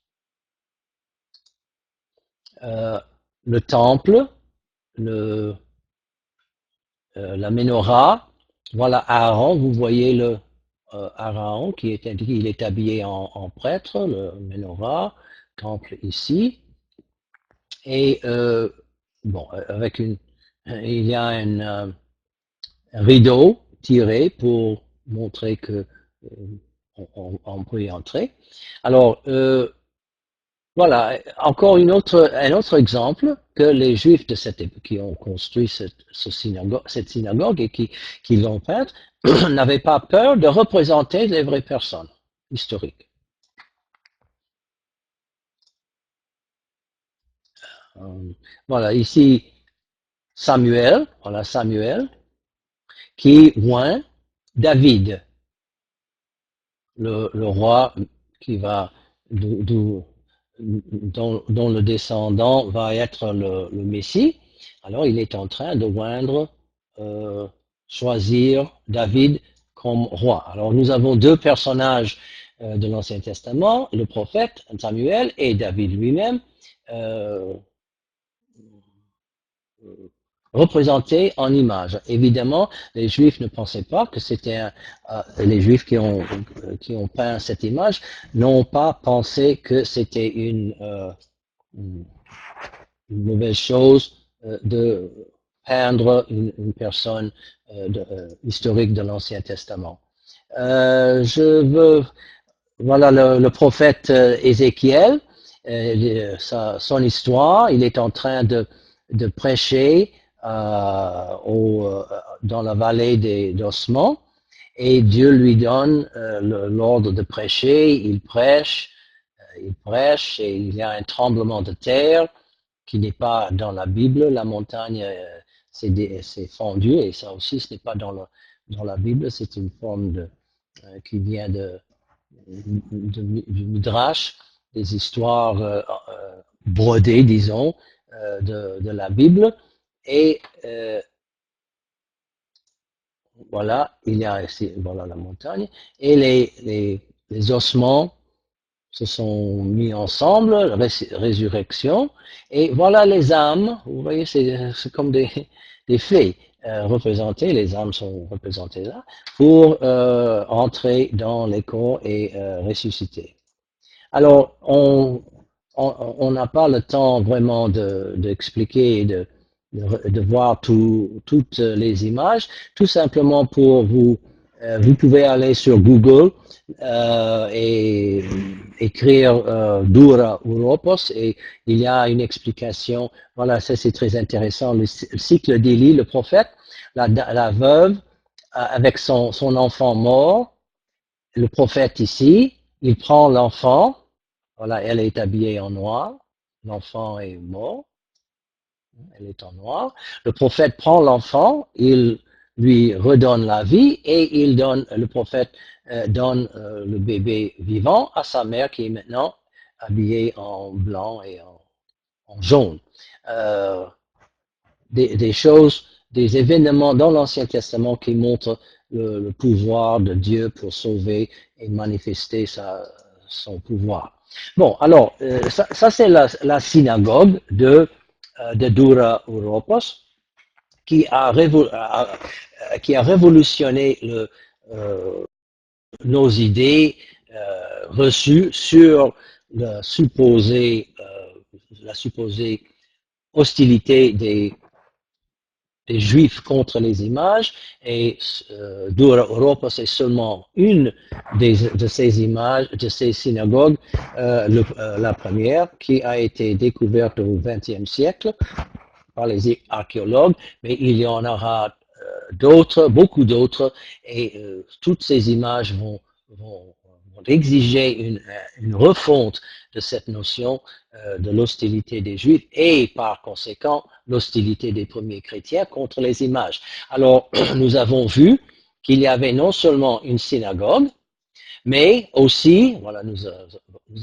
Le temple, la menorah, voilà Aaron, vous voyez le Aaron qui est indiqué, il est habillé en prêtre, le menorah, temple ici, et bon, il y a un rideau tiré pour montrer que on peut y entrer. Alors, voilà, encore un autre exemple que les Juifs de cette époque qui ont construit cette synagogue et qui l'ont peinte n'avaient pas peur de représenter les vraies personnes historiques. Voilà, ici, Samuel, voilà Samuel, qui oint David, le roi qui va, dont le descendant va être le Messie. Alors, il est en train de oindre, choisir David comme roi. Alors, nous avons deux personnages de l'Ancien Testament, le prophète Samuel et David lui-même, euh, représentés en image. Évidemment, les Juifs ne pensaient pas que c'était les Juifs qui ont peint cette image n'ont pas pensé que c'était une mauvaise chose de peindre une personne historique de l'Ancien Testament. Je veux, voilà le prophète Ézéchiel, son histoire, il est en train de prêcher dans la vallée d'Ossements, et Dieu lui donne l'ordre de prêcher, il prêche, et il y a un tremblement de terre qui n'est pas dans la Bible, la montagne s'est fondue, et ça aussi ce n'est pas dans la Bible, c'est une forme qui vient du Midrash, des histoires brodées, disons, de la Bible. Et voilà, il y a ici, voilà la montagne. Et les ossements se sont mis ensemble, résurrection. Et voilà les âmes, vous voyez, c'est comme des fées représentées, les âmes sont représentées là, pour entrer dans les corps et ressusciter. Alors, on n'a pas le temps vraiment d'expliquer et de voir toutes les images. Tout simplement pour vous pouvez aller sur Google et écrire Dura Europos et il y a une explication. Voilà, ça c'est très intéressant. Le cycle d'Élie, le prophète, la veuve avec son enfant mort, le prophète ici, il prend l'enfant. Voilà, elle est habillée en noir. L'enfant est mort. Elle est en noir. Le prophète prend l'enfant, il lui redonne la vie et le prophète donne le bébé vivant à sa mère qui est maintenant habillée en blanc et en jaune. Des choses, des événements dans l'Ancien Testament qui montrent le pouvoir de Dieu pour sauver et manifester son pouvoir. Bon, alors, ça c'est la synagogue de Dura Europos qui a révolutionné nos idées reçues sur la supposée hostilité des Juifs contre les images, et Dura Europos c'est seulement une de ces images, de ces synagogues, la première, qui a été découverte au XXe siècle par les archéologues, mais il y en aura d'autres, beaucoup d'autres, et toutes ces images vont exiger une refonte de cette notion de l'hostilité des Juifs et par conséquent l'hostilité des premiers chrétiens contre les images. Alors, nous avons vu qu'il y avait non seulement une synagogue, mais aussi, voilà, nous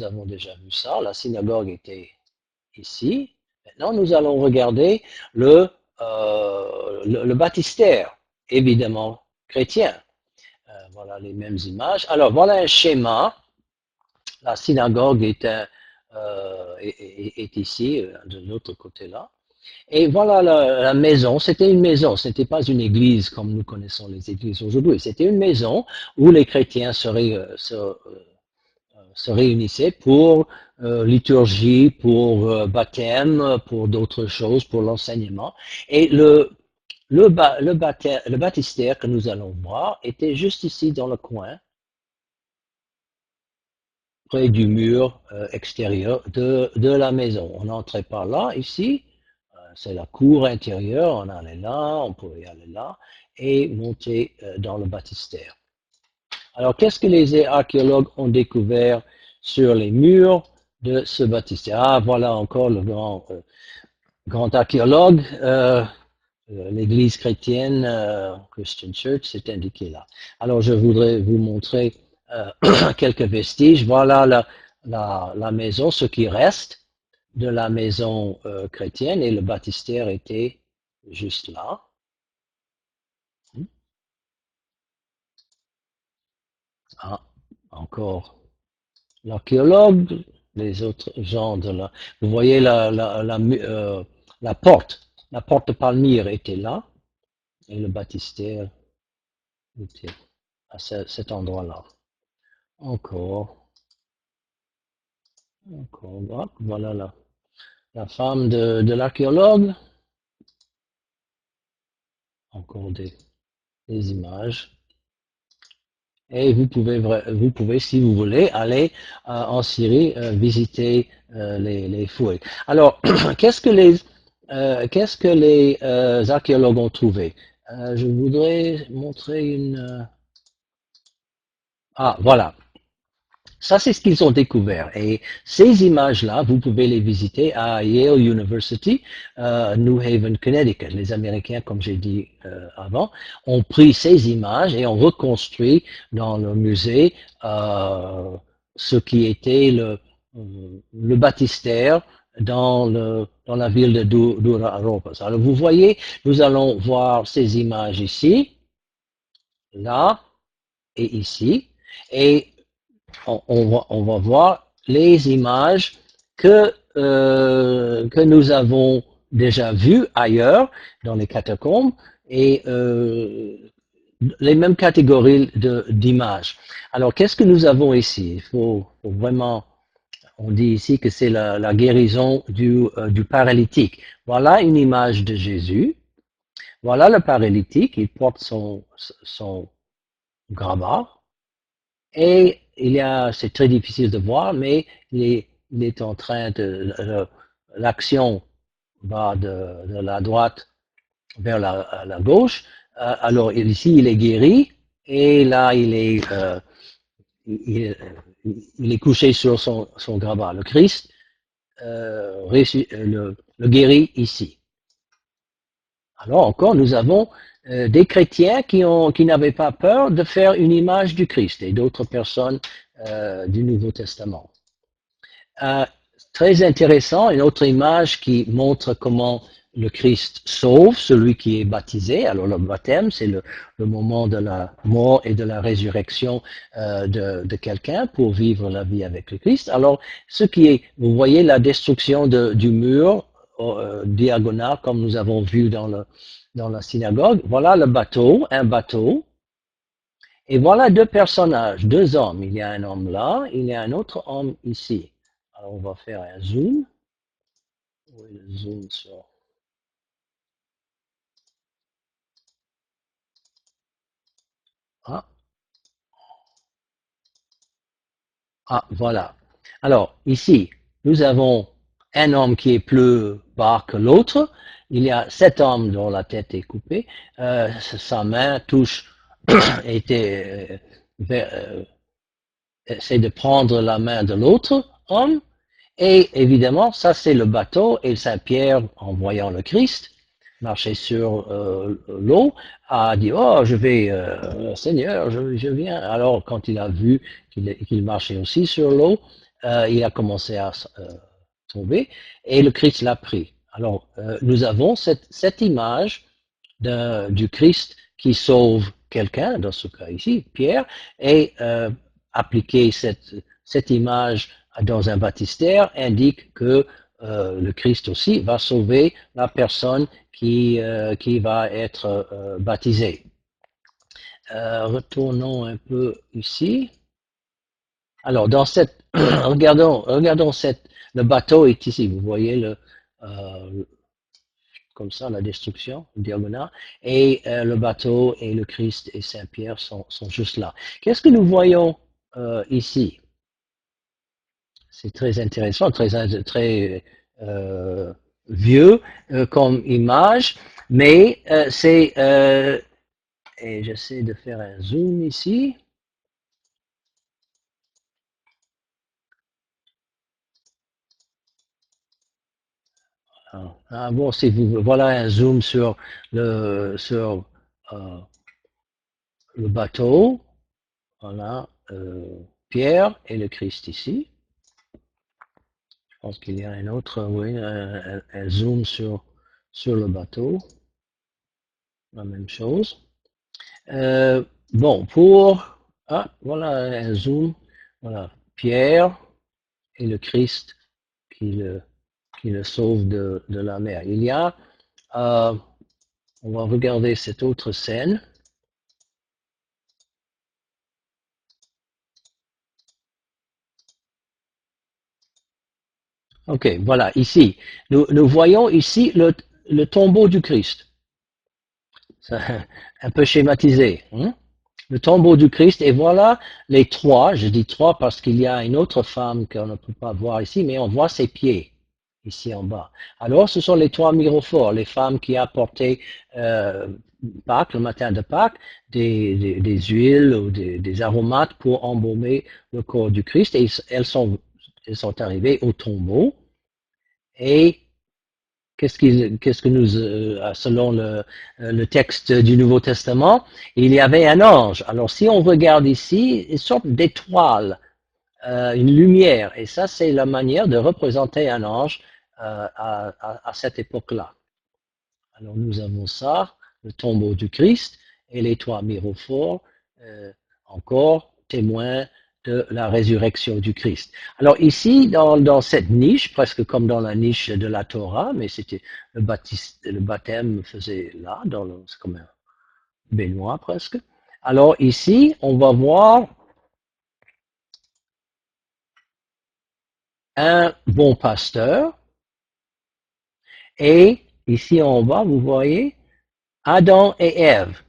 avons déjà vu ça, la synagogue était ici. Maintenant, nous allons regarder le baptistère, évidemment chrétien. Voilà les mêmes images. Alors, voilà un schéma. La synagogue est ici, de l'autre côté là. Et voilà la maison. C'était une maison. Ce n'était pas une église comme nous connaissons les églises aujourd'hui. C'était une maison où les chrétiens se réunissaient pour liturgie, pour baptême, pour d'autres choses, pour l'enseignement. Et le baptistère que nous allons voir était juste ici dans le coin, près du mur extérieur de la maison. On n'entrait pas là, ici. C'est la cour intérieure. On allait là, on pouvait aller là et monter dans le baptistère. Alors, qu'est-ce que les archéologues ont découvert sur les murs de ce baptistère? Ah, voilà encore le grand grand archéologue, l'église chrétienne, Christian Church, c'est indiqué là. Alors, je voudrais vous montrer quelques vestiges. Voilà la maison, ce qui reste de la maison chrétienne, et le baptistère était juste là. Ah, encore l'archéologue, les autres gens de la... Vous voyez la porte de Palmyre était là, et le baptistère était à cet endroit-là. Encore, encore, voilà la femme de l'archéologue, encore des images. Et vous pouvez, si vous voulez, aller en Syrie visiter les fouilles. Alors, qu'est-ce que les archéologues ont trouvé? Je voudrais montrer une... Ah, voilà. Ça, c'est ce qu'ils ont découvert. Et ces images-là, vous pouvez les visiter à Yale University, New Haven, Connecticut. Les Américains, comme j'ai dit avant, ont pris ces images et ont reconstruit dans le musée ce qui était le baptistère dans la ville de Dura-Ropas. Alors, vous voyez, nous allons voir ces images ici, là et ici. Et on va voir les images que nous avons déjà vues ailleurs dans les catacombes, et les mêmes catégories d'images. Alors, qu'est-ce que nous avons ici? Il faut vraiment, on dit ici que c'est la guérison du paralytique. Voilà une image de Jésus. Voilà le paralytique, il porte son grabat. Et c'est très difficile de voir, mais il est en train l'action va de la droite vers la gauche. Alors ici, il est guéri, et là, il, il est couché sur son grabat. Le Christ le guérit ici. Alors encore, nous avons des chrétiens qui n'avaient pas peur de faire une image du Christ, et d'autres personnes du Nouveau Testament. Euh, Très intéressant, une autre image qui montre comment le Christ sauve celui qui est baptisé. Alors le baptême, c'est le moment de la mort et de la résurrection de quelqu'un pour vivre la vie avec le Christ. Alors, vous voyez la destruction du mur diagonal, comme nous avons vu dans la synagogue. Voilà le bateau, un bateau. Et voilà deux personnages, deux hommes. Il y a un homme là, il y a un autre homme ici. Alors, on va faire un zoom. Où est le zoom sur... Ah, voilà. Alors, ici, nous avons un homme qui est plus bas que l'autre. Il y a cet homme dont la tête est coupée. Sa main touche, était, essaie de prendre la main de l'autre homme. Et évidemment, ça c'est le bateau, et Saint-Pierre, en voyant le Christ marcher sur l'eau, a dit, oh, je vais, Seigneur, je viens. Alors, quand il a vu qu'il marchait aussi sur l'eau, il a commencé à tomber, et le Christ l'a pris. Alors, nous avons cette image du Christ qui sauve quelqu'un, dans ce cas ici, Pierre, et appliquer cette image dans un baptistère indique que le Christ aussi va sauver la personne qui va être baptisée. Retournons un peu ici. Alors, regardons le bateau est ici. Vous voyez comme ça, la destruction diagonale, et le bateau et le Christ et Saint-Pierre sont juste là. Qu'est-ce que nous voyons ici? C'est très intéressant, très vieux comme image, mais et j'essaie de faire un zoom ici. Bon, si vous voilà un zoom sur le le bateau, voilà Pierre et le Christ ici. Je pense qu'il y a un autre, oui, un zoom sur le bateau, la même chose. Bon, voilà un zoom, voilà Pierre et le Christ qui le sauve de la mer. Il y a, on va regarder cette autre scène. Ok, voilà, ici, nous voyons ici le tombeau du Christ. Ça, un peu schématisé. Hein? Le tombeau du Christ, et voilà les trois, je dis trois parce qu'il y a une autre femme qu'on ne peut pas voir ici, mais on voit ses pieds ici en bas. Alors, ce sont les trois mirophores, les femmes qui apportaient Pâques, le matin de Pâques, des huiles ou des aromates pour embaumer le corps du Christ, et elles sont arrivées au tombeau, et qu'est-ce que nous, selon le texte du Nouveau Testament, il y avait un ange. Alors, si on regarde ici, une sorte d'étoile, une lumière, et ça, c'est la manière de représenter un ange à cette époque-là. Alors, nous avons ça, le tombeau du Christ, et les trois mirophores, encore témoins de la résurrection du Christ. Alors ici, dans cette niche, presque comme dans la niche de la Torah, mais c'était le baptême faisait là, c'est comme un baignoire presque. Alors ici, on va voir un bon pasteur, et ici en bas, vous voyez Adam et Ève.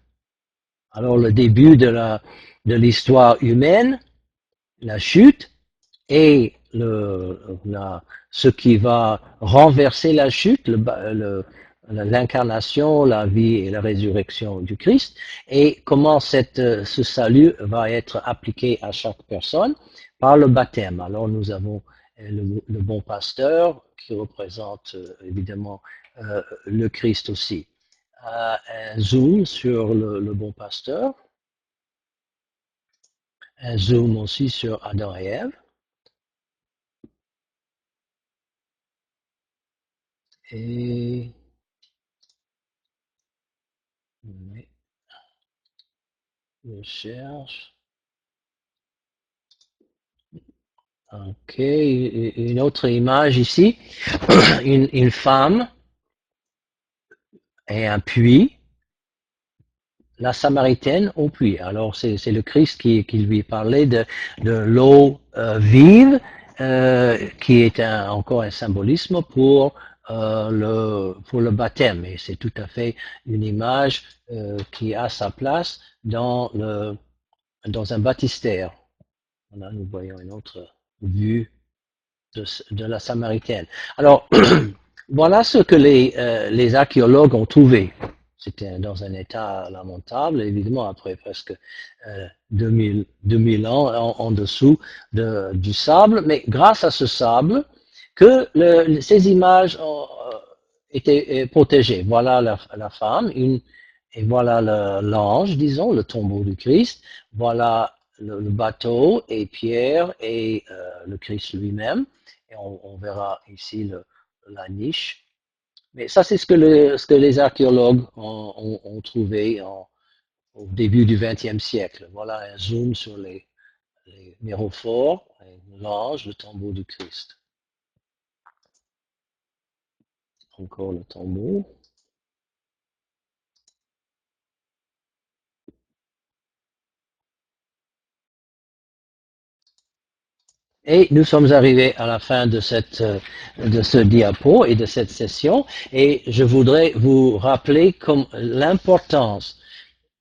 Alors le début de l'histoire humaine, la chute, et ce qui va renverser la chute, l'incarnation, la vie et la résurrection du Christ, et comment ce salut va être appliqué à chaque personne par le baptême. Alors nous avons le bon pasteur qui représente évidemment le Christ aussi. Un zoom sur le bon pasteur, un zoom aussi sur Adam et Ève. Et je cherche. Ok, une autre image ici. Une femme et un puits. La Samaritaine au puits. Alors c'est le Christ qui lui parlait de l'eau vive, qui est encore un symbolisme pour le baptême. Et c'est tout à fait une image qui a sa place dans un baptistère. Là, nous voyons une autre vue de la Samaritaine. Alors, voilà ce que les archéologues ont trouvé. C'était dans un état lamentable, évidemment, après presque 2000 ans en dessous du sable, mais grâce à ce sable, que ces images ont été protégées. Voilà la femme, et voilà l'ange, disons, le tombeau du Christ. Voilà le bateau et Pierre et le Christ lui-même. Et on verra ici la niche. Mais ça, c'est ce que les archéologues ont trouvé au début du XXe siècle. Voilà un zoom sur les mirophores, l'ange, le tombeau du Christ. Encore le tombeau. Et nous sommes arrivés à la fin de ce diapo et de cette session, et je voudrais vous rappeler comme l'importance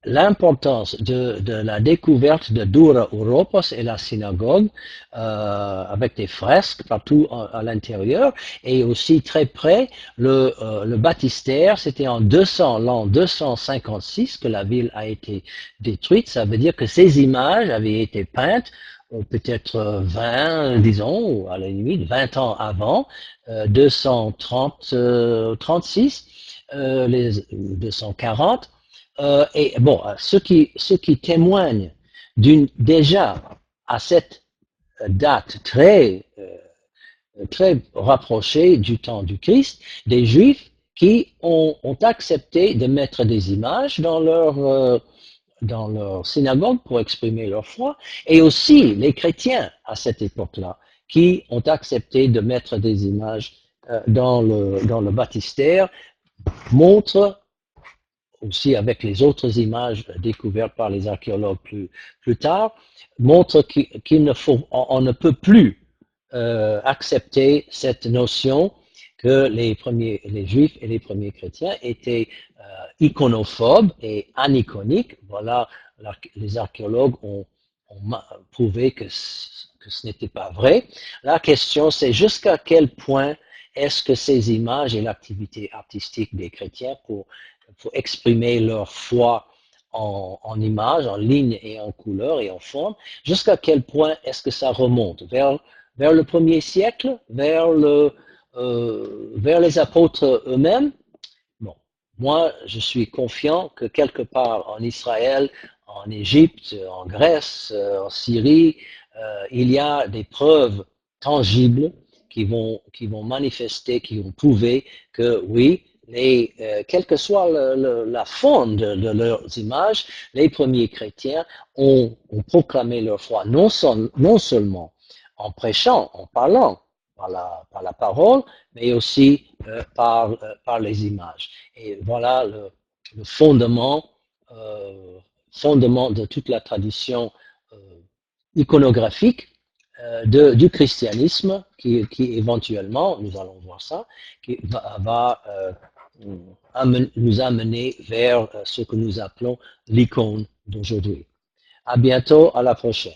de la découverte de Dura Europos et la synagogue, avec des fresques partout à l'intérieur, et aussi très près le baptistère. C'était en l'an 256 que la ville a été détruite. Ça veut dire que ces images avaient été peintes peut-être 20, disons, ou à la limite 20 ans avant, 236, les 240. Et bon, ce qui témoigne déjà à cette date très rapprochée du temps du Christ, des Juifs qui ont accepté de mettre des images dans leur synagogue pour exprimer leur foi, et aussi les chrétiens à cette époque-là, qui ont accepté de mettre des images dans le baptistère, montrent aussi avec les autres images découvertes par les archéologues plus tard, montre qu'il ne faut, on ne peut plus accepter cette notion que les Juifs et les premiers chrétiens étaient iconophobes et aniconiques. Voilà, les archéologues ont prouvé que ce n'était pas vrai. La question, c'est jusqu'à quel point est-ce que ces images et l'activité artistique des chrétiens pour exprimer leur foi en images, en lignes et en couleurs et en formes, jusqu'à quel point est-ce que ça remonte vers le premier siècle, vers les apôtres eux-mêmes? Bon, moi, je suis confiant que quelque part en Israël, en Égypte, en Grèce, en Syrie, il y a des preuves tangibles qui vont manifester, qui vont prouver que oui, quelle que soit la forme de leurs images, les premiers chrétiens ont proclamé leur foi non seulement en prêchant, en parlant par la parole, mais aussi par les images. Et voilà le fondement de toute la tradition iconographique du christianisme qui éventuellement, nous allons voir ça, qui va nous amener vers ce que nous appelons l'icône d'aujourd'hui. À bientôt, à la prochaine.